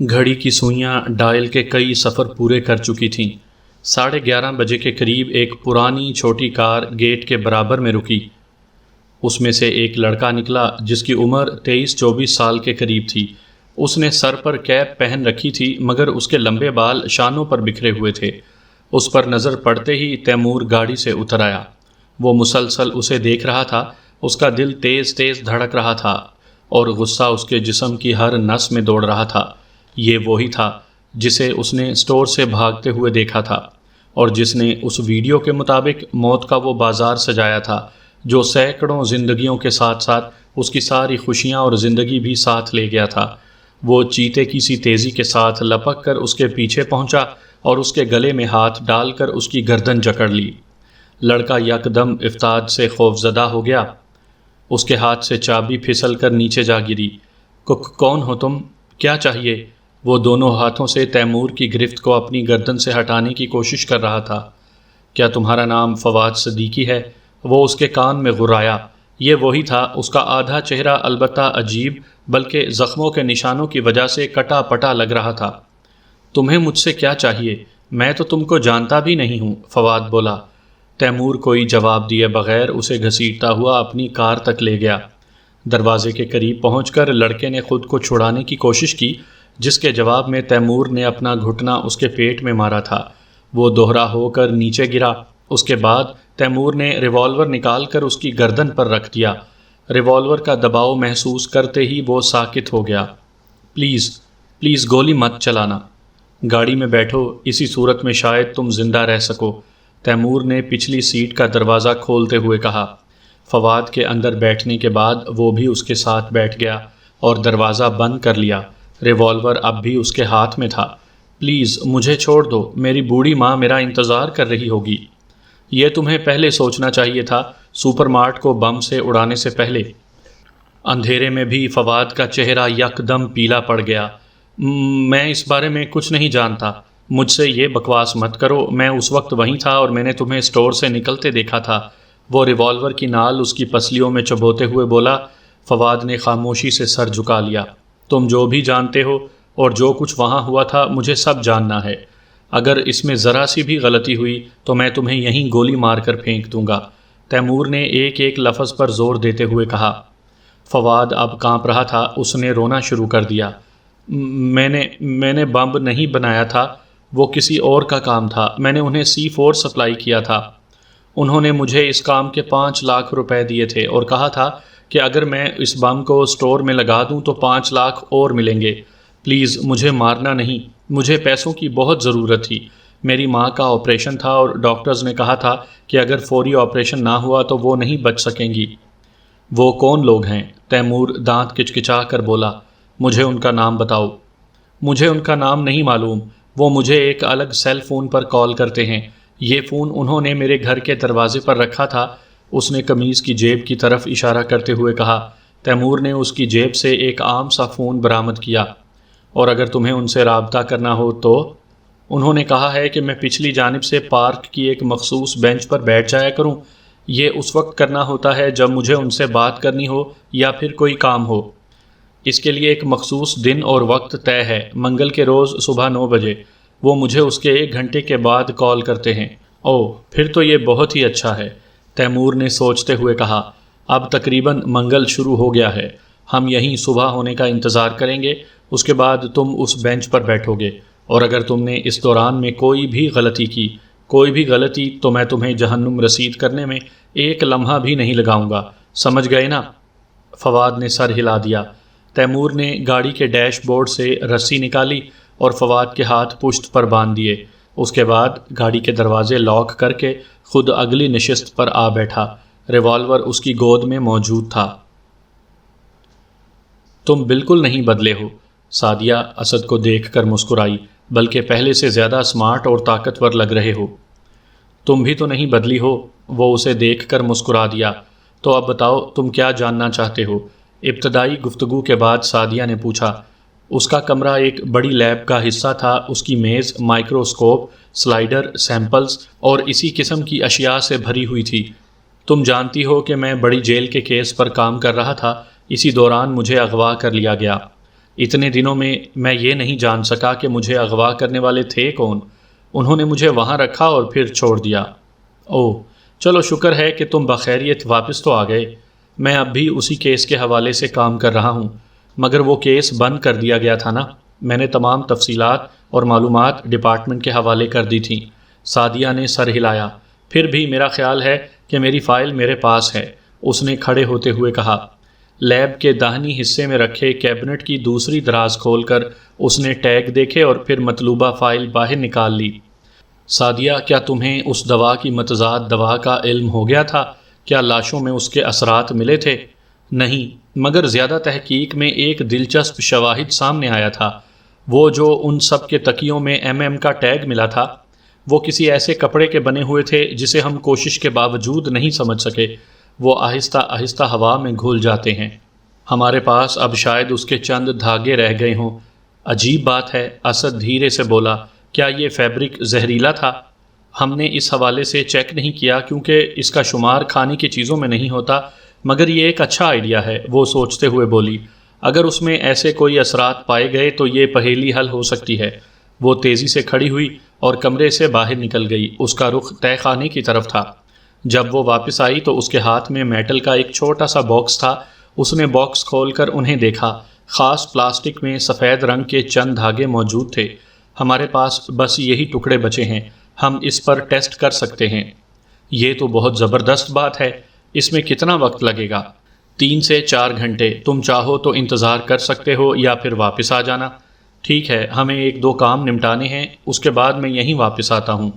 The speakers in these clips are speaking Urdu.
گھڑی کی سوئیاں ڈائل کے کئی سفر پورے کر چکی تھیں۔ 11:30 بجے کے قریب ایک پرانی چھوٹی کار گیٹ کے برابر میں رکی۔ اس میں سے ایک لڑکا نکلا جس کی عمر 23-24 سال کے قریب تھی۔ اس نے سر پر کیپ پہن رکھی تھی مگر اس کے لمبے بال شانوں پر بکھرے ہوئے تھے۔ اس پر نظر پڑتے ہی تیمور گاڑی سے اتر آیا۔ وہ مسلسل اسے دیکھ رہا تھا۔ اس کا دل تیز تیز دھڑک رہا تھا اور غصہ اس کے جسم کی ہر نس میں دوڑ رہا تھا۔ یہ وہی تھا جسے اس نے اسٹور سے بھاگتے ہوئے دیکھا تھا اور جس نے اس ویڈیو کے مطابق موت کا وہ بازار سجایا تھا جو سینکڑوں زندگیوں کے ساتھ ساتھ اس کی ساری خوشیاں اور زندگی بھی ساتھ لے گیا تھا۔ وہ چیتے کی سی تیزی کے ساتھ لپک کر اس کے پیچھے پہنچا اور اس کے گلے میں ہاتھ ڈال کر اس کی گردن جکڑ لی۔ لڑکا یکدم افتاد سے خوفزدہ ہو گیا۔ اس کے ہاتھ سے چابی پھسل کر نیچے جا گری۔ کون ہو تم؟ کیا چاہیے؟ وہ دونوں ہاتھوں سے تیمور کی گرفت کو اپنی گردن سے ہٹانے کی کوشش کر رہا تھا۔ کیا تمہارا نام فواد صدیقی ہے؟ وہ اس کے کان میں غرایا۔ یہ وہی تھا۔ اس کا آدھا چہرہ البتہ عجیب بلکہ زخموں کے نشانوں کی وجہ سے کٹا پٹا لگ رہا تھا۔ تمہیں مجھ سے کیا چاہیے؟ میں تو تم کو جانتا بھی نہیں ہوں، فواد بولا۔ تیمور کوئی جواب دیے بغیر اسے گھسیٹتا ہوا اپنی کار تک لے گیا۔ دروازے کے قریب پہنچ کر لڑکے نے خود کو چھڑانے کی کوشش کی جس کے جواب میں تیمور نے اپنا گھٹنا اس کے پیٹ میں مارا تھا۔ وہ دوہرا ہو کر نیچے گرا۔ اس کے بعد تیمور نے ریوالور نکال کر اس کی گردن پر رکھ دیا۔ ریوالور کا دباؤ محسوس کرتے ہی وہ ساکت ہو گیا۔ پلیز گولی مت چلانا۔ گاڑی میں بیٹھو، اسی صورت میں شاید تم زندہ رہ سکو، تیمور نے پچھلی سیٹ کا دروازہ کھولتے ہوئے کہا۔ فواد کے اندر بیٹھنے کے بعد وہ بھی اس کے ساتھ بیٹھ گیا اور دروازہ بند کر لیا۔ ریوالور اب بھی اس کے ہاتھ میں تھا۔ پلیز مجھے چھوڑ دو، میری بوڑھی ماں میرا انتظار کر رہی ہوگی۔ یہ تمہیں پہلے سوچنا چاہیے تھا، سپر مارٹ کو بم سے اڑانے سے پہلے۔ اندھیرے میں بھی فواد کا چہرہ یکدم پیلا پڑ گیا۔ میں اس بارے میں کچھ نہیں جانتا، مجھ سے یہ بکواس مت کرو، میں اس وقت وہیں تھا اور میں نے تمہیں اسٹور سے نکلتے دیکھا تھا۔ وہ ریوالور کی نال اس کی پسلیوں میں چبوتے ہوئے بولا۔ فواد نے خاموشی سے سر جھکا لیا۔ تم جو بھی جانتے ہو اور جو کچھ وہاں ہوا تھا مجھے سب جاننا ہے۔ اگر اس میں ذرا سی بھی غلطی ہوئی تو میں تمہیں یہیں گولی مار کر پھینک دوں گا، تیمور نے ایک ایک لفظ پر زور دیتے ہوئے کہا۔ فواد اب کانپ رہا تھا۔ اس نے رونا شروع کر دیا۔ میں نے بم نہیں بنایا تھا، وہ کسی اور کا کام تھا۔ میں نے انہیں C4 سپلائی کیا تھا۔ انہوں نے مجھے اس کام کے 5 لاکھ روپے دیے تھے اور کہا تھا کہ اگر میں اس بم کو اسٹور میں لگا دوں تو 5 لاکھ اور ملیں گے۔ پلیز مجھے مارنا نہیں، مجھے پیسوں کی بہت ضرورت تھی۔ میری ماں کا آپریشن تھا اور ڈاکٹرز نے کہا تھا کہ اگر فوری آپریشن نہ ہوا تو وہ نہیں بچ سکیں گی۔ وہ کون لوگ ہیں؟ تیمور دانت کچکچا کر بولا۔ مجھے ان کا نام بتاؤ۔ مجھے ان کا نام نہیں معلوم، وہ مجھے ایک الگ سیل فون پر کال کرتے ہیں۔ یہ فون انہوں نے میرے گھر کے دروازے پر رکھا تھا، اس نے قمیض کی جیب کی طرف اشارہ کرتے ہوئے کہا۔ تیمور نے اس کی جیب سے ایک عام سا فون برآمد کیا۔ اور اگر تمہیں ان سے رابطہ کرنا ہو تو؟ انہوں نے کہا ہے کہ میں پچھلی جانب سے پارک کی ایک مخصوص بینچ پر بیٹھ جایا کروں۔ یہ اس وقت کرنا ہوتا ہے جب مجھے ان سے بات کرنی ہو یا پھر کوئی کام ہو۔ اس کے لیے ایک مخصوص دن اور وقت طے ہے، منگل کے روز صبح 9 بجے۔ وہ مجھے اس کے 1 گھنٹے کے بعد کال کرتے ہیں۔ اوہ، پھر تو یہ بہت ہی اچھا ہے، تیمور نے سوچتے ہوئے کہا۔ اب تقریباً منگل شروع ہو گیا ہے، ہم یہیں صبح ہونے کا انتظار کریں گے، اس کے بعد تم اس بینچ پر بیٹھو گے، اور اگر تم نے اس دوران میں کوئی بھی غلطی کی، تو میں تمہیں جہنم رسید کرنے میں 1 لمحہ بھی نہیں لگاؤں گا، سمجھ گئے نا؟ فواد نے سر ہلا دیا۔ تیمور نے گاڑی کے ڈیش بورڈ سے رسی نکالی اور فواد کے ہاتھ پشت پر باندھ دیے۔ اس کے بعد گاڑی کے دروازے لاک کر کے خود اگلی نشست پر آ بیٹھا۔ ریوالور اس کی گود میں موجود تھا۔ تم بالکل نہیں بدلے ہو، سعدیہ اسد کو دیکھ کر مسکرائی، بلکہ پہلے سے زیادہ اسمارٹ اور طاقتور لگ رہے ہو۔ تم بھی تو نہیں بدلی ہو، وہ اسے دیکھ کر مسکرا دیا۔ تو اب بتاؤ تم کیا جاننا چاہتے ہو؟ ابتدائی گفتگو کے بعد سعدیہ نے پوچھا۔ اس کا کمرہ ایک بڑی لیب کا حصہ تھا، اس کی میز مائکروسکوپ، سلائیڈر، سیمپلز اور اسی قسم کی اشیاء سے بھری ہوئی تھی۔ تم جانتی ہو کہ میں بڑی جیل کے کیس پر کام کر رہا تھا، اسی دوران مجھے اغوا کر لیا گیا۔ اتنے دنوں میں یہ نہیں جان سکا کہ مجھے اغوا کرنے والے تھے کون۔ انہوں نے مجھے وہاں رکھا اور پھر چھوڑ دیا۔ اوہ، چلو شکر ہے کہ تم بخیریت واپس تو آ گئے۔ میں اب بھی اسی کیس کے حوالے سے کام کر رہا ہوں، مگر وہ کیس بند کر دیا گیا تھا نا۔ میں نے تمام تفصیلات اور معلومات ڈپارٹمنٹ کے حوالے کر دی تھیں۔ سعدیہ نے سر ہلایا۔ پھر بھی میرا خیال ہے کہ میری فائل میرے پاس ہے، اس نے کھڑے ہوتے ہوئے کہا۔ لیب کے داہنی حصے میں رکھے کیبنٹ کی دوسری دراز کھول کر اس نے ٹیگ دیکھے اور پھر مطلوبہ فائل باہر نکال لی۔ سعدیہ، کیا تمہیں اس دوا کی متضاد دوا کا علم ہو گیا تھا؟ کیا لاشوں میں اس کے اثرات ملے تھے؟ نہیں، مگر زیادہ تحقیق میں ایک دلچسپ شواہد سامنے آیا تھا۔ وہ جو ان سب کے تکیوں میں MM کا ٹیگ ملا تھا، وہ کسی ایسے کپڑے کے بنے ہوئے تھے جسے ہم کوشش کے باوجود نہیں سمجھ سکے۔ وہ آہستہ آہستہ ہوا میں گھل جاتے ہیں۔ ہمارے پاس اب شاید اس کے چند دھاگے رہ گئے ہوں۔ عجیب بات ہے، اسد دھیرے سے بولا۔ کیا یہ فیبرک زہریلا تھا؟ ہم نے اس حوالے سے چیک نہیں کیا کیونکہ اس کا شمار کھانے کی چیزوں میں نہیں ہوتا، مگر یہ ایک اچھا آئیڈیا ہے، وہ سوچتے ہوئے بولی۔ اگر اس میں ایسے کوئی اثرات پائے گئے تو یہ پہیلی حل ہو سکتی ہے۔ وہ تیزی سے کھڑی ہوئی اور کمرے سے باہر نکل گئی۔ اس کا رخ تہہ خانے کی طرف تھا۔ جب وہ واپس آئی تو اس کے ہاتھ میں میٹل کا ایک چھوٹا سا باکس تھا۔ اس نے باکس کھول کر انہیں دیکھا۔ خاص پلاسٹک میں سفید رنگ کے چند دھاگے موجود تھے۔ ہمارے پاس بس یہی ٹکڑے بچے ہیں، ہم اس پر ٹیسٹ کر سکتے ہیں۔ یہ تو بہت زبردست بات ہے۔ اس میں کتنا وقت لگے گا؟ 3 سے 4 گھنٹے۔ تم چاہو تو انتظار کر سکتے ہو یا پھر واپس آ جانا۔ ٹھیک ہے، ہمیں 1-2 کام نمٹانے ہیں، اس کے بعد میں یہیں واپس آتا ہوں۔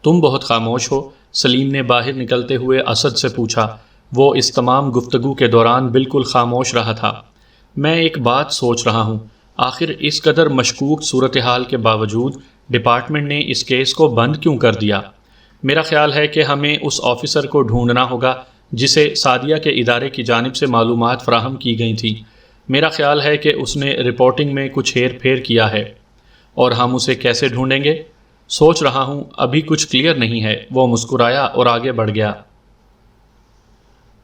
تم بہت خاموش ہو، سلیم نے باہر نکلتے ہوئے اسد سے پوچھا۔ وہ اس تمام گفتگو کے دوران بالکل خاموش رہا تھا۔ میں ایک بات سوچ رہا ہوں، آخر اس قدر مشکوک صورتحال کے باوجود ڈپارٹمنٹ نے اس کیس کو بند کیوں کر دیا؟ میرا خیال ہے کہ ہمیں اس آفیسر کو ڈھونڈنا ہوگا جسے سعدیہ کے ادارے کی جانب سے معلومات فراہم کی گئی تھیں۔ میرا خیال ہے کہ اس نے رپورٹنگ میں کچھ ہیر پھیر کیا ہے، اور ہم اسے کیسے ڈھونڈیں گے؟ سوچ رہا ہوں، ابھی کچھ کلیئر نہیں ہے۔ وہ مسکرایا اور آگے بڑھ گیا۔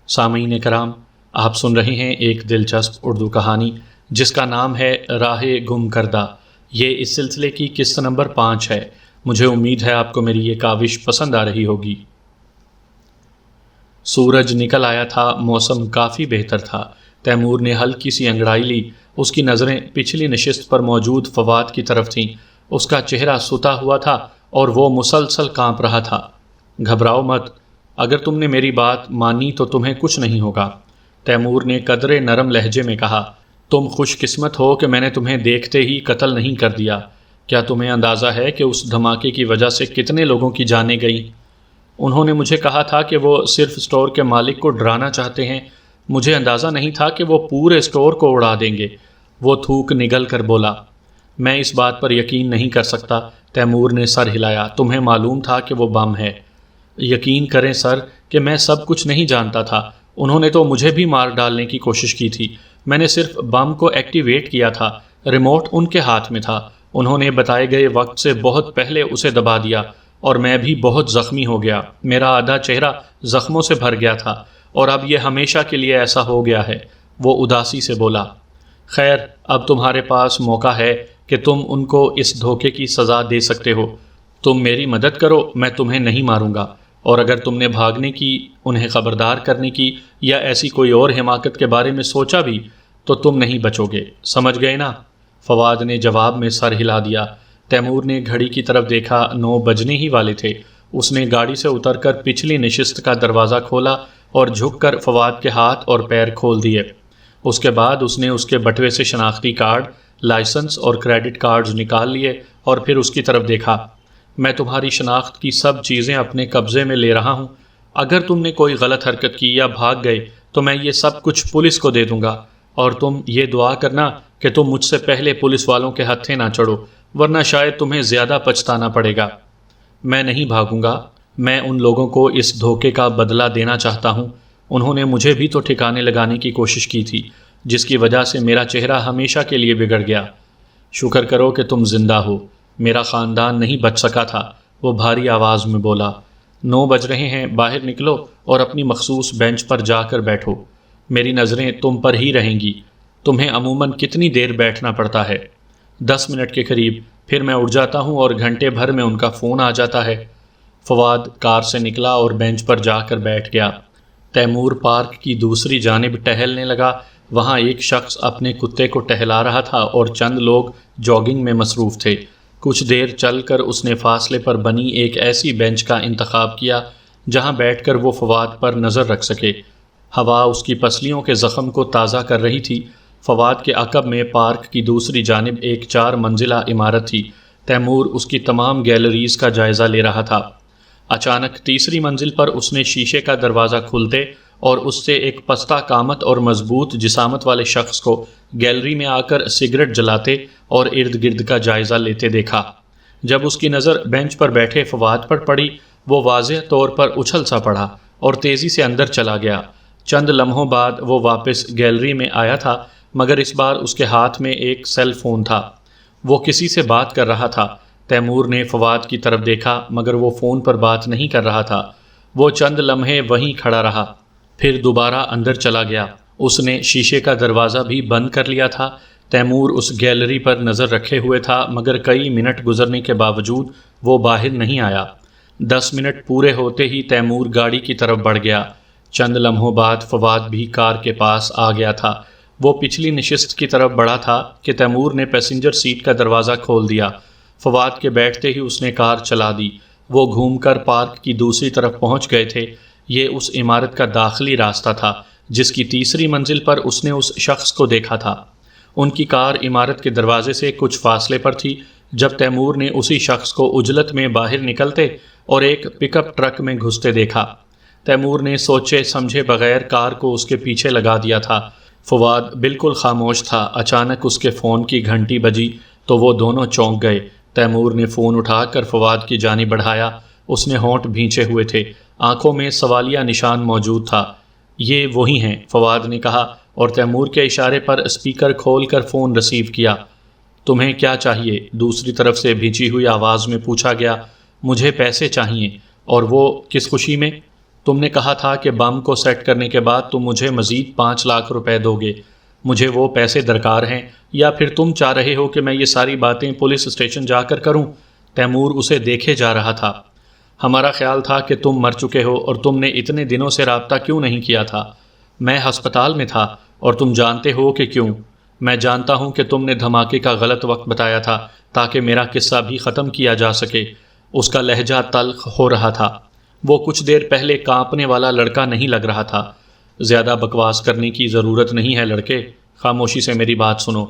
سامعین کرام، آپ سن رہے ہیں ایک دلچسپ اردو کہانی جس کا نام ہے راہ گم کردہ۔ یہ اس سلسلے کی قسط نمبر 5 ہے۔ مجھے امید ہے آپ کو میری یہ کاوش پسند آ رہی ہوگی۔ سورج نکل آیا تھا، موسم کافی بہتر تھا۔ تیمور نے ہلکی سی انگڑائی لی۔ اس کی نظریں پچھلی نشست پر موجود فواد کی طرف تھیں۔ اس کا چہرہ ستا ہوا تھا اور وہ مسلسل کانپ رہا تھا۔ گھبراؤ مت، اگر تم نے میری بات مانی تو تمہیں کچھ نہیں ہوگا، تیمور نے قدرے نرم لہجے میں کہا۔ تم خوش قسمت ہو کہ میں نے تمہیں دیکھتے ہی قتل نہیں کر دیا۔ کیا تمہیں اندازہ ہے کہ اس دھماکے کی وجہ سے کتنے لوگوں کی جانیں گئیں؟ انہوں نے مجھے کہا تھا کہ وہ صرف اسٹور کے مالک کو ڈرانا چاہتے ہیں، مجھے اندازہ نہیں تھا کہ وہ پورے اسٹور کو اڑا دیں گے۔ وہ تھوک نگل کر بولا۔ میں اس بات پر یقین نہیں کر سکتا، تیمور نے سر ہلایا۔ تمہیں معلوم تھا کہ وہ بم ہے۔ یقین کریں سر کہ میں سب کچھ نہیں جانتا تھا۔ انہوں نے تو مجھے بھی مار ڈالنے کی کوشش کی تھی، میں نے صرف بم کو ایکٹیویٹ کیا تھا، ریموٹ ان کے ہاتھ میں تھا۔ انہوں نے بتائے گئے وقت سے بہت پہلے اسے دبا دیا اور میں بھی بہت زخمی ہو گیا۔ میرا آدھا چہرہ زخموں سے بھر گیا تھا اور اب یہ ہمیشہ کے لیے ایسا ہو گیا ہے۔ وہ اداسی سے بولا۔ خیر، اب تمہارے پاس موقع ہے کہ تم ان کو اس دھوکے کی سزا دے سکتے ہو۔ تم میری مدد کرو، میں تمہیں نہیں ماروں گا، اور اگر تم نے بھاگنے کی، انہیں خبردار کرنے کی یا ایسی کوئی اور حماقت کے بارے میں سوچا بھی تو تم نہیں بچو گے، سمجھ گئے نا؟ فواد نے جواب میں سر ہلا دیا۔ تیمور نے گھڑی کی طرف دیکھا، 9 بجنے ہی والے تھے۔ اس نے گاڑی سے اتر کر پچھلی نشست کا دروازہ کھولا اور جھک کر فواد کے ہاتھ اور پیر کھول دیے۔ اس کے بعد اس نے اس کے بٹوے سے شناختی کارڈ، لائسنس اور کریڈٹ کارڈز نکال لیے اور پھر اس کی طرف دیکھا۔ میں تمہاری شناخت کی سب چیزیں اپنے قبضے میں لے رہا ہوں۔ اگر تم نے کوئی غلط حرکت کی یا بھاگ گئے تو میں یہ سب کچھ پولیس کو دے دوں گا، اور تم یہ دعا کرنا کہ تم مجھ سے پہلے پولیس والوں کے ہتھے نہ چڑھو، ورنہ شاید تمہیں زیادہ پچھتانا پڑے گا۔ میں نہیں بھاگوں گا، میں ان لوگوں کو اس دھوکے کا بدلہ دینا چاہتا ہوں۔ انہوں نے مجھے بھی تو ٹھکانے لگانے کی کوشش کی تھی، جس کی وجہ سے میرا چہرہ ہمیشہ کے لیے بگڑ گیا۔ شکر کرو کہ تم زندہ ہو، میرا خاندان نہیں بچ سکا تھا، وہ بھاری آواز میں بولا۔ 9 بج رہے ہیں، باہر نکلو اور اپنی مخصوص بینچ پر جا کر بیٹھو، میری نظریں تم پر ہی رہیں گی۔ تمہیں عموماً کتنی دیر بیٹھنا پڑتا ہے؟ 10 منٹ کے قریب، پھر میں اٹھ جاتا ہوں اور گھنٹے بھر میں ان کا فون آ جاتا ہے۔ فواد کار سے نکلا اور بینچ پر جا کر بیٹھ گیا۔ تیمور پارک کی دوسری جانب ٹہلنے لگا۔ وہاں ایک شخص اپنے کتے کو ٹہلا رہا تھا اور چند لوگ جاگنگ میں مصروف تھے۔ کچھ دیر چل کر اس نے فاصلے پر بنی ایک ایسی بینچ کا انتخاب کیا جہاں بیٹھ کر وہ فواد پر نظر رکھ سکے۔ ہوا اس کی پسلیوں کے زخم کو تازہ کر رہی تھی۔ فواد کے عقب میں پارک کی دوسری جانب ایک 4 منزلہ عمارت تھی۔ تیمور اس کی تمام گیلریز کا جائزہ لے رہا تھا۔ اچانک تیسری منزل پر اس نے شیشے کا دروازہ کھلتے اور اس سے ایک پستہ قامت اور مضبوط جسامت والے شخص کو گیلری میں آ کر سگریٹ جلاتے اور ارد گرد کا جائزہ لیتے دیکھا۔ جب اس کی نظر بینچ پر بیٹھے فواد پر پڑی، وہ واضح طور پر اچھل سا پڑا اور تیزی سے اندر چلا گیا۔ چند لمحوں بعد وہ واپس گیلری میں آیا تھا، مگر اس بار اس کے ہاتھ میں ایک سیل فون تھا۔ وہ کسی سے بات کر رہا تھا۔ تیمور نے فواد کی طرف دیکھا، مگر وہ فون پر بات نہیں کر رہا تھا۔ وہ چند لمحے وہیں کھڑا رہا، پھر دوبارہ اندر چلا گیا۔ اس نے شیشے کا دروازہ بھی بند کر لیا تھا۔ تیمور اس گیلری پر نظر رکھے ہوئے تھا، مگر کئی منٹ گزرنے کے باوجود وہ باہر نہیں آیا۔ 10 منٹ پورے ہوتے ہی تیمور گاڑی کی طرف بڑھ گیا۔ چند لمحوں بعد فواد بھی کار کے پاس آ گیا تھا۔ وہ پچھلی نشست کی طرف بڑھا تھا کہ تیمور نے پیسنجر سیٹ کا دروازہ کھول دیا۔ فواد کے بیٹھتے ہی اس نے کار چلا دی۔ وہ گھوم کر پارک کی دوسری طرف پہنچ گئے تھے۔ یہ اس عمارت کا داخلی راستہ تھا جس کی تیسری منزل پر اس نے اس شخص کو دیکھا تھا۔ ان کی کار عمارت کے دروازے سے کچھ فاصلے پر تھی جب تیمور نے اسی شخص کو عجلت میں باہر نکلتے اور ایک پک اپ ٹرک میں گھستے دیکھا۔ تیمور نے سوچے سمجھے بغیر کار کو اس کے پیچھے لگا دیا تھا۔ فواد بالکل خاموش تھا۔ اچانک اس کے فون کی گھنٹی بجی تو وہ دونوں چونک گئے۔ تیمور نے فون اٹھا کر فواد کی جانب بڑھایا۔ اس نے ہونٹ بھینچے ہوئے تھے، آنکھوں میں سوالیہ نشان موجود تھا۔ یہ وہی ہیں، فواد نے کہا اور تیمور کے اشارے پر اسپیکر کھول کر فون ریسیو کیا۔ تمہیں کیا چاہیے؟ دوسری طرف سے بھینچی ہوئی آواز میں پوچھا گیا۔ مجھے پیسے چاہیے۔ اور وہ کس خوشی میں؟ تم نے کہا تھا کہ بم کو سیٹ کرنے کے بعد تم مجھے مزید 5 لاکھ روپے دو گے۔ مجھے وہ پیسے درکار ہیں، یا پھر تم چاہ رہے ہو کہ میں یہ ساری باتیں پولیس اسٹیشن جا کر کروں؟ تیمور اسے دیکھے جا رہا تھا۔ ہمارا خیال تھا کہ تم مر چکے ہو اور تم نے اتنے دنوں سے رابطہ کیوں نہیں کیا تھا؟ میں ہسپتال میں تھا اور تم جانتے ہو کہ کیوں۔ میں جانتا ہوں کہ تم نے دھماکے کا غلط وقت بتایا تھا تاکہ میرا قصہ بھی ختم کیا جا سکے۔ اس کا لہجہ تلخ ہو رہا تھا۔ وہ کچھ دیر پہلے کانپنے والا لڑکا نہیں لگ رہا تھا۔ زیادہ بکواس کرنے کی ضرورت نہیں ہے لڑکے، خاموشی سے میری بات سنو۔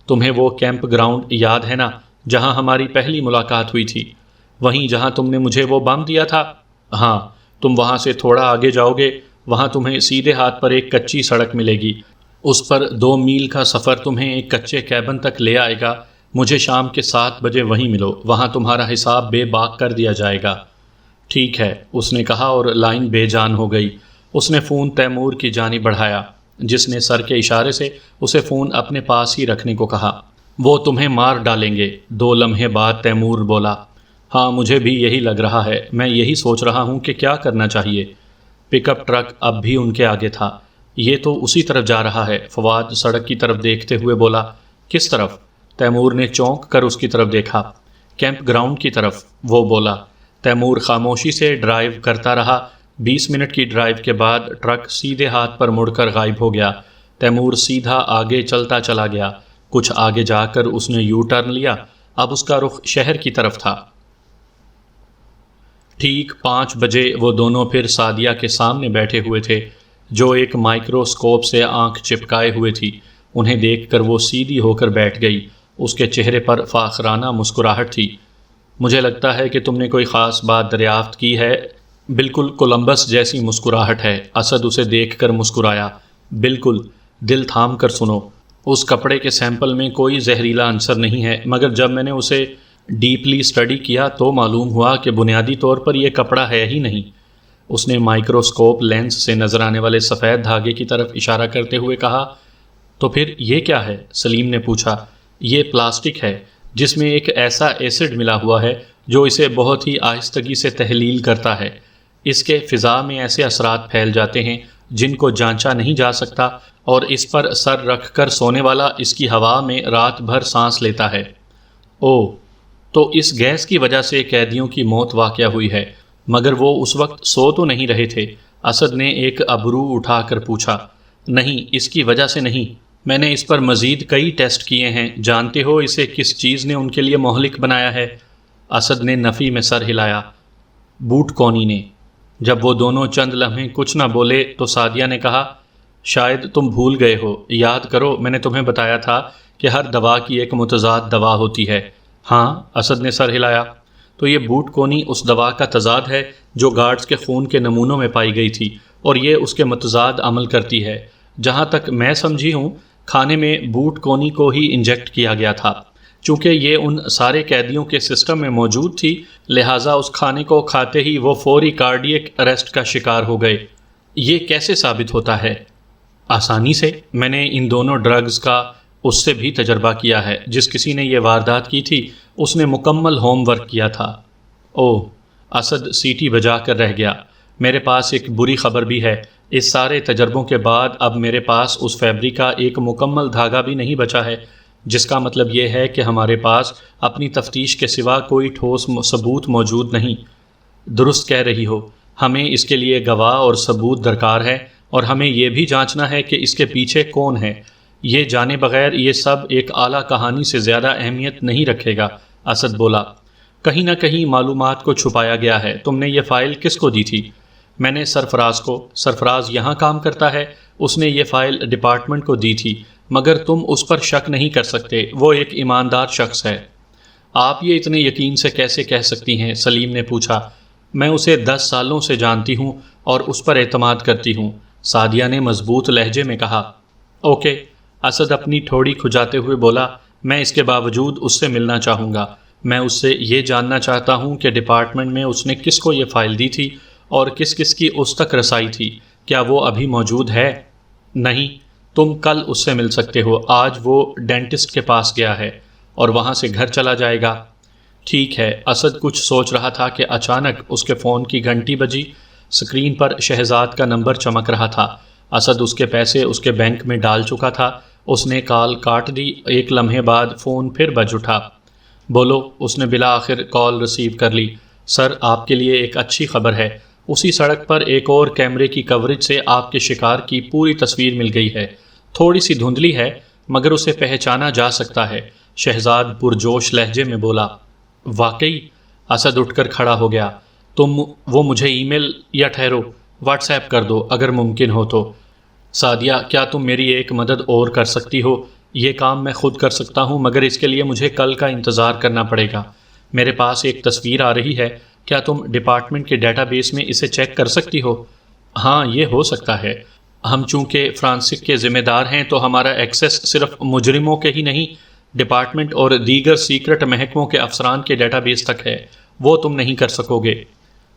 تمہیں وہ کیمپ گراؤنڈ یاد ہے نا جہاں ہماری پہلی ملاقات ہوئی تھی؟ وہیں جہاں تم نے مجھے وہ بم دیا تھا؟ ہاں، تم وہاں سے تھوڑا آگے جاؤ گے، وہاں تمہیں سیدھے ہاتھ پر ایک کچی سڑک ملے گی۔ اس پر 2 میل کا سفر تمہیں ایک کچے کیبن تک لے آئے گا۔ مجھے شام کے 7 بجے وہیں ملو، وہاں تمہارا حساب بے باک کر دیا جائے گا۔ ٹھیک ہے، اس نے کہا اور لائن بے جان ہو گئی۔ اس نے فون تیمور کی جانب بڑھایا، جس نے سر کے اشارے سے اسے فون اپنے پاس ہی رکھنے کو کہا۔ وہ تمہیں مار ڈالیں گے۔ 2 لمحے بعد تیمور بولا، ہاں مجھے بھی یہی لگ رہا ہے، میں یہی سوچ رہا ہوں کہ کیا کرنا چاہیے۔ پک اپ ٹرک اب بھی ان کے آگے تھا۔ یہ تو اسی طرف جا رہا ہے، فواد سڑک کی طرف دیکھتے ہوئے بولا۔ کس طرف؟ تیمور نے چونک کر اس کی طرف دیکھا۔ کیمپ گراؤنڈ کی طرف، وہ بولا۔ تیمور خاموشی سے ڈرائیو کرتا رہا۔ 20 منٹ کی ڈرائیو کے بعد ٹرک سیدھے ہاتھ پر مڑ کر غائب ہو گیا۔ تیمور سیدھا آگے چلتا چلا گیا۔ کچھ آگے جا کر اس نے یو ٹرن لیا۔ اب اس کا رخ شہر کی طرف تھا۔ ٹھیک 5 بجے وہ دونوں پھر سعدیہ کے سامنے بیٹھے ہوئے تھے، جو ایک مائکروسکوپ سے آنکھ چپکائے ہوئے تھی۔ انہیں دیکھ کر وہ سیدھی ہو کر بیٹھ گئی۔ اس کے چہرے پر فاخرانہ مسکراہٹ تھی۔ مجھے لگتا ہے کہ تم نے کوئی خاص بات دریافت کی ہے۔ بالکل کولمبس جیسی مسکراہٹ ہے۔ اسد اسے دیکھ کر مسکرایا۔ بالکل، دل تھام کر سنو۔ اس کپڑے کے سیمپل میں کوئی زہریلا عنصر نہیں ہے، مگر جب میں نے اسے ڈیپلی اسٹڈی کیا تو معلوم ہوا کہ بنیادی طور پر یہ کپڑا ہے ہی نہیں۔ اس نے مائکروسکوپ لینس سے نظر آنے والے سفید دھاگے کی طرف اشارہ کرتے ہوئے کہا۔ تو پھر یہ کیا ہے؟ سلیم نے پوچھا۔ یہ پلاسٹک ہے جس میں ایک ایسا ایسڈ ملا ہوا ہے جو اسے بہت ہی آہستگی سے تحلیل کرتا ہے۔ اس کے فضا میں ایسے اثرات پھیل جاتے ہیں جن کو جانچا نہیں جا سکتا اور اس پر سر رکھ کر سونے والا اس کی ہوا میں رات بھر سانس لیتا ہے۔ اوہ، تو اس گیس کی وجہ سے قیدیوں کی موت واقع ہوئی ہے، مگر وہ اس وقت سو تو نہیں رہے تھے؟ اسد نے ایک ابرو اٹھا کر پوچھا۔ نہیں، اس کی وجہ سے نہیں، میں نے اس پر مزید کئی ٹیسٹ کیے ہیں۔ جانتے ہو اسے کس چیز نے ان کے لیے مہلک بنایا ہے؟ اسد نے نفی میں سر ہلایا۔ بوٹ کونی نے۔ جب وہ دونوں چند لمحے کچھ نہ بولے تو سعدیہ نے کہا، شاید تم بھول گئے ہو، یاد کرو میں نے تمہیں بتایا تھا کہ ہر دوا کی ایک متضاد دوا ہوتی ہے۔ ہاں، اسد نے سر ہلایا۔ تو یہ بوٹ کونی اس دوا کا تضاد ہے جو گارڈز کے خون کے نمونوں میں پائی گئی تھی، اور یہ اس کے متضاد عمل کرتی ہے۔ جہاں تک میں سمجھی ہوں، کھانے میں بوٹ کونی کو ہی انجیکٹ کیا گیا تھا۔ چونکہ یہ ان سارے قیدیوں کے سسٹم میں موجود تھی، لہٰذا اس کھانے کو کھاتے ہی وہ فوری کارڈیک اریسٹ کا شکار ہو گئے۔ یہ کیسے ثابت ہوتا ہے؟ آسانی سے، میں نے ان دونوں ڈرگز کا اس سے بھی تجربہ کیا ہے۔ جس کسی نے یہ واردات کی تھی اس نے مکمل ہوم ورک کیا تھا۔ اوہ، اسد سیٹی بجا کر رہ گیا۔ میرے پاس ایک بری خبر بھی ہے۔ اس سارے تجربوں کے بعد اب میرے پاس اس فیبرک کا ایک مکمل دھاگا بھی نہیں بچا ہے، جس کا مطلب یہ ہے کہ ہمارے پاس اپنی تفتیش کے سوا کوئی ٹھوس ثبوت موجود نہیں۔ درست کہہ رہی ہو، ہمیں اس کے لیے گواہ اور ثبوت درکار ہے، اور ہمیں یہ بھی جانچنا ہے کہ اس کے پیچھے کون ہے۔ یہ جانے بغیر یہ سب ایک اعلیٰ کہانی سے زیادہ اہمیت نہیں رکھے گا۔ اسد بولا، کہیں نہ کہیں معلومات کو چھپایا گیا ہے۔ تم نے یہ فائل کس کو دی تھی؟ میں نے سرفراز کو۔ سرفراز یہاں کام کرتا ہے؟ اس نے یہ فائل ڈپارٹمنٹ کو دی تھی، مگر تم اس پر شک نہیں کر سکتے، وہ ایک ایماندار شخص ہے۔ آپ یہ اتنے یقین سے کیسے کہہ سکتی ہیں؟ سلیم نے پوچھا۔ میں اسے 10 سالوں سے جانتی ہوں اور اس پر اعتماد کرتی ہوں، سعدیہ نے مضبوط لہجے میں کہا۔ اوکے، اسد اپنی ٹھوڑی کھجاتے ہوئے بولا، میں اس کے باوجود اس سے ملنا چاہوں گا۔ میں اس سے یہ جاننا چاہتا ہوں کہ ڈپارٹمنٹ میں اس نے کس کو یہ فائل دی تھی اور کس کس کی اس تک رسائی تھی۔ کیا وہ ابھی موجود ہے؟ نہیں، تم کل اس سے مل سکتے ہو۔ آج وہ ڈینٹسٹ کے پاس گیا ہے اور وہاں سے گھر چلا جائے گا۔ ٹھیک ہے۔ اسد کچھ سوچ رہا تھا کہ اچانک اس کے فون کی گھنٹی بجی۔ اسکرین پر شہزاد کا نمبر چمک رہا تھا۔ اسد اس کے پیسے اس کے بینک میں ڈال چکا تھا۔ اس نے کال کاٹ دی۔ ایک لمحے بعد فون پھر بج اٹھا۔ بولو، اس نے بالآخر کال ریسیو کر لی۔ سر، آپ کے لیے ایک اچھی خبر ہے۔ اسی سڑک پر ایک اور کیمرے کی کوریج سے آپ کے شکار کی پوری تصویر مل گئی ہے۔ تھوڑی سی دھندلی ہے، مگر اسے پہچانا جا سکتا ہے، شہزاد پرجوش لہجے میں بولا۔ واقعی؟ اسد اٹھ کر کھڑا ہو گیا۔ تم وہ مجھے ای میل یا ٹھہرو، واٹس ایپ کر دو اگر ممکن ہو تو۔ سعدیہ، کیا تم میری ایک مدد اور کر سکتی ہو؟ یہ کام میں خود کر سکتا ہوں، مگر اس کے لیے مجھے کل کا انتظار کرنا پڑے گا۔ میرے پاس ایک تصویر آ رہی ہے، کیا تم ڈپارٹمنٹ کے ڈیٹا بیس میں اسے چیک کر سکتی ہو؟ ہاں، یہ ہو سکتا ہے۔ ہم چونکہ فرانسک کے ذمہ دار ہیں تو ہمارا ایکسیس صرف مجرموں کے ہی نہیں، ڈپارٹمنٹ اور دیگر سیکرٹ محکموں کے افسران کے ڈیٹا بیس تک ہے۔ وہ تم نہیں کر سکو گے۔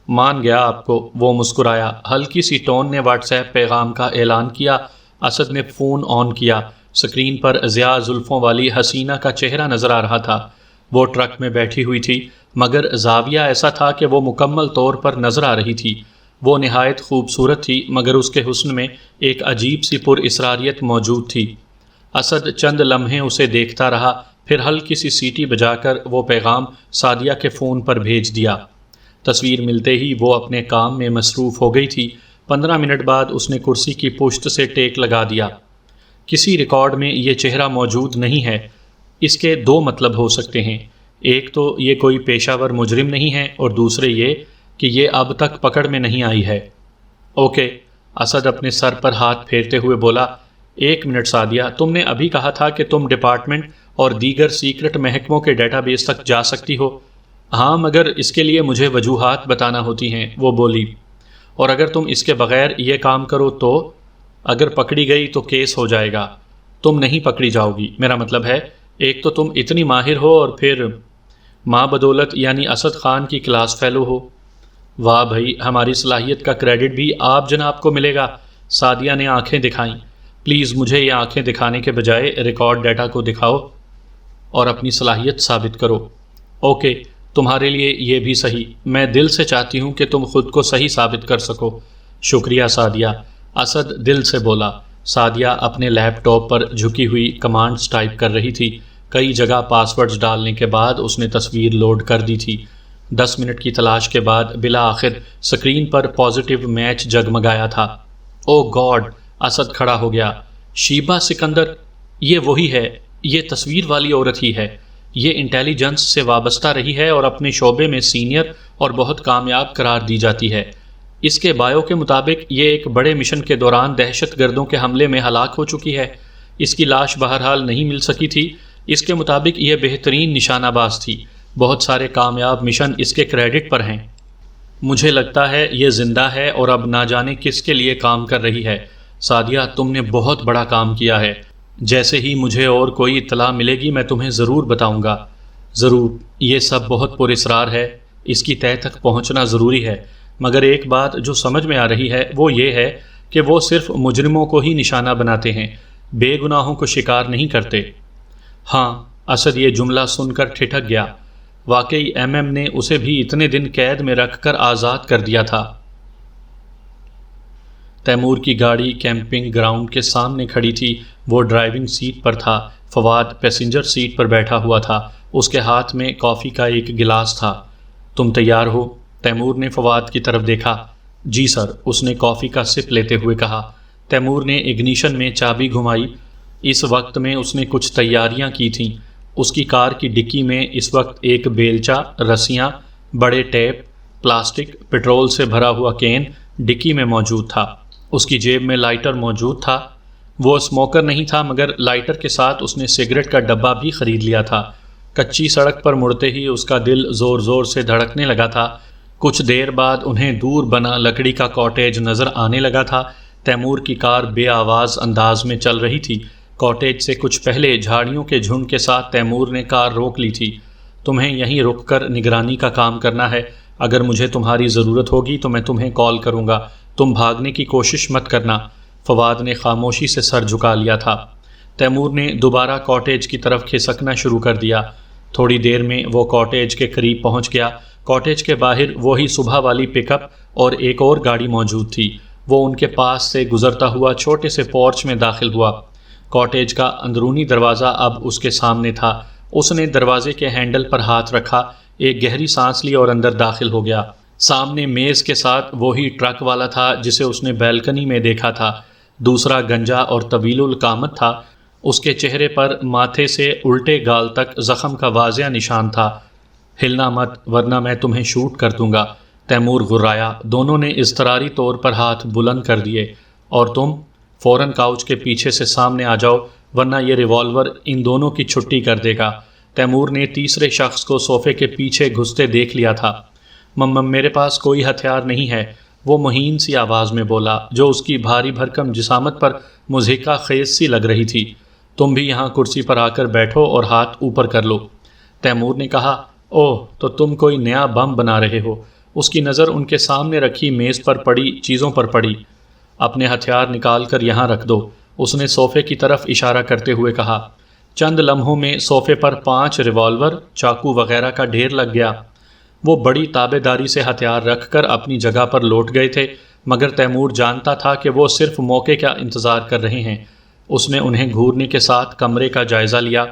مان گیا آپ کو، وہ مسکرایا۔ ہلکی سی ٹون نے واٹس ایپ پیغام کا اعلان کیا۔ اسد نے فون آن کیا۔ اسکرین پر ضیاء زلفوں والی حسینہ کا چہرہ نظر آ رہا تھا۔ وہ ٹرک میں بیٹھی ہوئی تھی، مگر زاویہ ایسا تھا کہ وہ مکمل طور پر نظر آ رہی تھی۔ وہ نہایت خوبصورت تھی، مگر اس کے حسن میں ایک عجیب سی پر اسراریت موجود تھی۔ اسد چند لمحے اسے دیکھتا رہا، پھر ہلکی سی سیٹی بجا کر وہ پیغام سعدیہ کے فون پر بھیج دیا۔ تصویر ملتے ہی وہ اپنے کام میں مصروف ہو گئی تھی۔ 15 منٹ بعد اس نے کرسی کی پشت سے ٹیک لگا دیا۔ کسی ریکارڈ میں یہ چہرہ موجود نہیں ہے۔ اس کے 2 مطلب ہو سکتے ہیں۔ ایک تو یہ کوئی پیشہ ور مجرم نہیں ہے، اور دوسرے یہ کہ یہ اب تک پکڑ میں نہیں آئی ہے۔ اوکے، اسد اپنے سر پر ہاتھ پھیرتے ہوئے بولا۔ 1 منٹ سعدیہ، تم نے ابھی کہا تھا کہ تم ڈپارٹمنٹ اور دیگر سیکرٹ محکموں کے ڈیٹا بیس تک جا سکتی ہو۔ ہاں، مگر اس کے لیے مجھے وجوہات بتانا ہوتی ہیں، وہ بولی۔ اور اگر تم اس کے بغیر یہ کام کرو تو؟ اگر پکڑی گئی تو کیس ہو جائے گا۔ تم نہیں پکڑی جاؤ گی، میرا مطلب ہے، ایک تو تم اتنی ماہر ہو اور پھر ماں بدولت یعنی اسد خان کی کلاس فیلو ہو۔ واہ بھائی، ہماری صلاحیت کا کریڈٹ بھی آپ جناب کو ملے گا۔ سعدیہ نے آنکھیں دکھائیں۔ پلیز مجھے یہ آنکھیں دکھانے کے بجائے ریکارڈ ڈیٹا کو دکھاؤ اور اپنی صلاحیت ثابت کرو۔ اوکے، تمہارے لیے یہ بھی صحیح۔ میں دل سے چاہتی ہوں کہ تم خود کو صحیح ثابت کر سکو۔ شکریہ سعدیہ۔ اسد دل سے بولا۔ سعدیہ اپنے لیپ ٹاپ پر جھکی ہوئی کمانڈز ٹائپ کر رہی تھی۔ کئی جگہ پاس ورڈز ڈالنے کے بعد اس نے تصویر لوڈ کر دی تھی۔ 10 منٹ کی تلاش کے بعد بالآخر سکرین پر پازیٹیو میچ جگمگایا تھا۔ او گاڈ! اسد کھڑا ہو گیا۔ شیبہ سکندر، یہ وہی ہے، یہ تصویر والی عورت ہی ہے۔ یہ انٹیلیجنس سے وابستہ رہی ہے اور اپنے شعبے میں سینئر اور بہت کامیاب قرار دی جاتی ہے۔ اس کے بایو کے مطابق یہ ایک بڑے مشن کے دوران دہشت گردوں کے حملے میں ہلاک ہو چکی ہے۔ اس کی لاش بہرحال نہیں مل سکی تھی۔ اس کے مطابق یہ بہترین نشانہ باز تھی۔ بہت سارے کامیاب مشن اس کے کریڈٹ پر ہیں۔ مجھے لگتا ہے یہ زندہ ہے اور اب نہ جانے کس کے لیے کام کر رہی ہے۔ سعدیہ، تم نے بہت بڑا کام کیا ہے۔ جیسے ہی مجھے اور کوئی اطلاع ملے گی میں تمہیں ضرور بتاؤں گا۔ ضرور، یہ سب بہت پراسرار ہے، اس کی تہہ تک پہنچنا ضروری ہے، مگر ایک بات جو سمجھ میں آ رہی ہے وہ یہ ہے کہ وہ صرف مجرموں کو ہی نشانہ بناتے ہیں، بے گناہوں کو شکار نہیں کرتے۔ ہاں، اسد یہ جملہ سن کر ٹھٹک گیا۔ واقعی ایم ایم نے اسے بھی اتنے دن قید میں رکھ کر آزاد کر دیا تھا۔ تیمور کی گاڑی کیمپنگ گراؤنڈ کے سامنے کھڑی تھی۔ وہ ڈرائیونگ سیٹ پر تھا، فواد پیسنجر سیٹ پر بیٹھا ہوا تھا۔ اس کے ہاتھ میں کافی کا ایک گلاس تھا۔ تم تیار ہو؟ تیمور نے فواد کی طرف دیکھا۔ جی سر، اس نے کافی کا سپ لیتے ہوئے کہا۔ تیمور نے اگنیشن میں چابی گھمائی۔ اس وقت میں اس نے کچھ تیاریاں کی تھیں۔ اس کی کار کی ڈکی میں اس وقت ایک بیلچہ، رسیاں، بڑے ٹیپ، پلاسٹک، پٹرول سے بھرا ہوا کین ڈکی میں موجود تھا۔ اس کی جیب میں لائٹر موجود تھا۔ وہ اسموکر نہیں تھا، مگر لائٹر کے ساتھ اس نے سگریٹ کا ڈبہ بھی خرید لیا تھا۔ کچی سڑک پر مڑتے ہی اس کا دل زور زور سے دھڑکنے لگا تھا۔ کچھ دیر بعد انہیں دور بنا لکڑی کا کاٹیج نظر آنے لگا تھا۔ تیمور کی کار بے آواز انداز میں چل رہی تھی۔ کاٹیج سے کچھ پہلے جھاڑیوں کے جھنڈ کے ساتھ تیمور نے کار روک لی تھی۔ تمہیں یہیں رک کر نگرانی کا کام کرنا ہے۔ اگر مجھے تمہاری ضرورت ہوگی تو میں تمہیں کال کروں گا۔ تم بھاگنے کی کوشش مت کرنا۔ فواد نے خاموشی سے سر جھکا لیا تھا۔ تیمور نے دوبارہ کاٹیج کی طرف کھسکنا شروع کر دیا۔ تھوڑی دیر میں وہ کاٹیج کے قریب پہنچ گیا۔ کاٹیج کے باہر وہی صبح والی پک اپ اور ایک اور گاڑی موجود تھی۔ وہ ان کے پاس سے گزرتا ہوا چھوٹے سے پورچ میں داخل ہوا۔ کاٹیج کا اندرونی دروازہ اب اس کے سامنے تھا۔ اس نے دروازے کے ہینڈل پر ہاتھ رکھا، ایک گہری سانس لی اور اندر داخل ہو گیا۔ سامنے میز کے ساتھ وہی ٹرک والا تھا جسے اس نے بیلکنی میں دیکھا تھا۔ دوسرا گنجا اور طویل القامت تھا۔ اس کے چہرے پر ماتھے سے الٹے گال تک زخم کا واضح نشان تھا۔ ہلنا مت ورنہ میں تمہیں شوٹ کر دوں گا، تیمور غرایا۔ دونوں نے اضطراری طور پر ہاتھ بلند کر دیے۔ اور تم فوراً کاؤچ کے پیچھے سے سامنے آ جاؤ ورنہ یہ ریوالور ان دونوں کی چھٹی کر دے گا۔ تیمور نے تیسرے شخص کو صوفے کے پیچھے گھستے دیکھ لیا تھا۔ میرے پاس کوئی ہتھیار نہیں ہے، وہ مہین سی آواز میں بولا، جو اس کی بھاری بھرکم جسامت پر مضحکہ خیز سی لگ رہی تھی۔ تم بھی یہاں کرسی پر آ کر بیٹھو اور ہاتھ اوپر کر لو۔ تیمور نے کہا، اوہ تو تم کوئی نیا بم بنا رہے ہو۔ اس کی نظر ان کے سامنے رکھی میز پر پڑی چیزوں پر پڑی۔ اپنے ہتھیار نکال کر یہاں رکھ دو، اس نے صوفے کی طرف اشارہ کرتے ہوئے کہا۔ چند لمحوں میں صوفے پر 5 ریوالور، چاقو وغیرہ کا ڈھیر لگ گیا۔ وہ بڑی تابے داری سے ہتھیار رکھ کر اپنی جگہ پر لوٹ گئے تھے، مگر تیمور جانتا تھا کہ وہ صرف موقع کا انتظار کر رہے ہیں۔ اس نے انہیں گھورنے کے ساتھ کمرے کا جائزہ لیا۔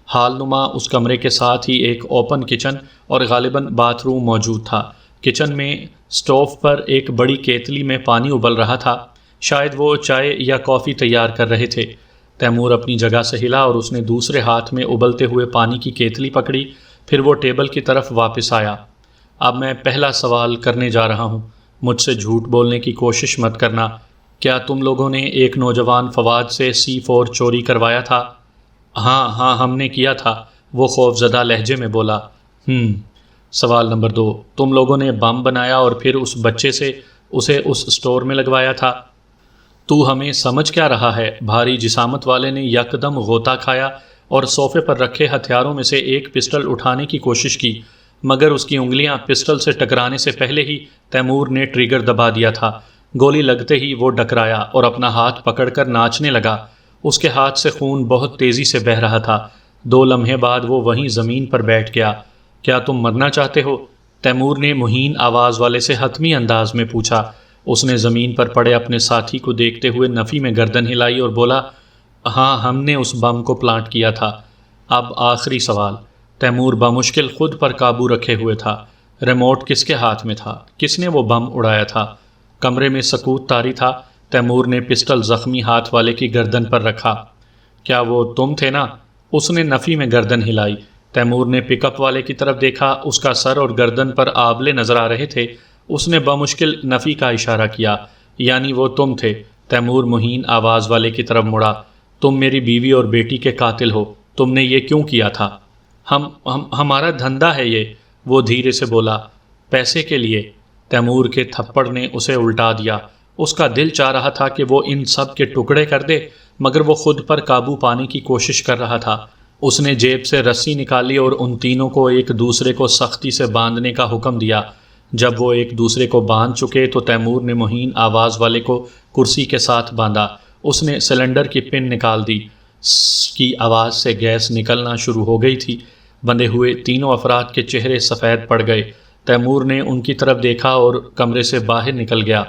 حال نما اس کمرے کے ساتھ ہی ایک اوپن کچن اور غالباً باتھ روم موجود تھا۔ کچن میں سٹوو پر ایک بڑی کیتلی میں پانی ابل رہا تھا۔ شاید وہ چائے یا کافی تیار کر رہے تھے۔ تیمور اپنی جگہ سے ہلا اور اس نے دوسرے ہاتھ میں ابلتے ہوئے پانی کی کیتلی پکڑی۔ پھر وہ ٹیبل کی طرف واپس آیا۔ اب میں پہلا سوال کرنے جا رہا ہوں، مجھ سے جھوٹ بولنے کی کوشش مت کرنا۔ کیا تم لوگوں نے ایک نوجوان فواد سے C4 چوری کروایا تھا؟ ہاں ہم نے کیا تھا، وہ خوفزدہ لہجے میں بولا۔ سوال نمبر 2، تم لوگوں نے بم بنایا اور پھر اس بچے سے اسے اس اسٹور میں لگوایا تھا؟ تو ہمیں سمجھ کیا رہا ہے؟ بھاری جسامت والے نے یکدم غوطہ کھایا اور صوفے پر رکھے ہتھیاروں میں سے ایک پسٹل اٹھانے کی کوشش کی، مگر اس کی انگلیاں پسٹل سے ٹکرانے سے پہلے ہی تیمور نے ٹریگر دبا دیا تھا۔ گولی لگتے ہی وہ ڈکرایا اور اپنا ہاتھ پکڑ کر ناچنے لگا۔ اس کے ہاتھ سے خون بہت تیزی سے بہہ رہا تھا۔ 2 لمحے بعد وہ وہیں زمین پر بیٹھ گیا۔ کیا تم مرنا چاہتے ہو؟ تیمور نے مہین آواز والے سے حتمی انداز میں پوچھا۔ اس نے زمین پر پڑے اپنے ساتھی کو دیکھتے ہوئے نفی میں گردن ہلائی اور بولا، ہاں ہم نے اس بم کو پلانٹ کیا تھا۔ اب آخری سوال۔ تیمور بمشکل خود پر قابو رکھے ہوئے تھا۔ ریموٹ کس کے ہاتھ میں تھا؟ کس نے وہ بم اڑایا تھا؟ کمرے میں سکوت طاری تھا۔ تیمور نے پسٹل زخمی ہاتھ والے کی گردن پر رکھا۔ کیا وہ تم تھے نا؟ اس نے نفی میں گردن ہلائی۔ تیمور نے پک اپ والے کی طرف دیکھا، اس کا سر اور گردن پر آبلے نظر آ رہے تھے۔ اس نے بمشکل نفی کا اشارہ کیا، یعنی وہ تم تھے۔ تیمور مہین آواز والے کی طرف مڑا۔ تم میری بیوی اور بیٹی کے قاتل ہو، تم نے یہ کیوں کیا تھا؟ ہمارا دھندا ہے یہ، وہ دھیرے سے بولا۔ پیسے کے لیے؟ تیمور کے تھپڑ نے اسے الٹا دیا۔ اس کا دل چاہ رہا تھا کہ وہ ان سب کے ٹکڑے کر دے، مگر وہ خود پر قابو پانے کی کوشش کر رہا تھا۔ اس نے جیب سے رسی نکالی اور ان تینوں کو ایک دوسرے کو سختی سے باندھنے کا حکم دیا۔ جب وہ ایک دوسرے کو باندھ چکے تو تیمور نے مہین آواز والے کو کرسی کے ساتھ باندھا۔ اس نے سلنڈر کی پن نکال دی۔ س کی آواز سے گیس نکلنا شروع ہو گئی تھی۔ بندھے ہوئے تینوں افراد کے چہرے سفید پڑ گئے۔ تیمور نے ان کی طرف دیکھا اور کمرے سے باہر نکل گیا۔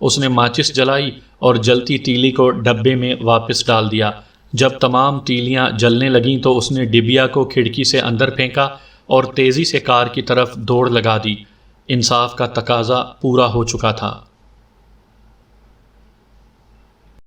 اس نے ماچس جلائی اور جلتی تیلی کو ڈبے میں واپس ڈال دیا۔ جب تمام تیلیاں جلنے لگیں تو اس نے ڈبیا کو کھڑکی سے اندر پھینکا اور تیزی سے کار کی طرف دوڑ لگا دی۔ انصاف کا تقاضا پورا ہو چکا تھا۔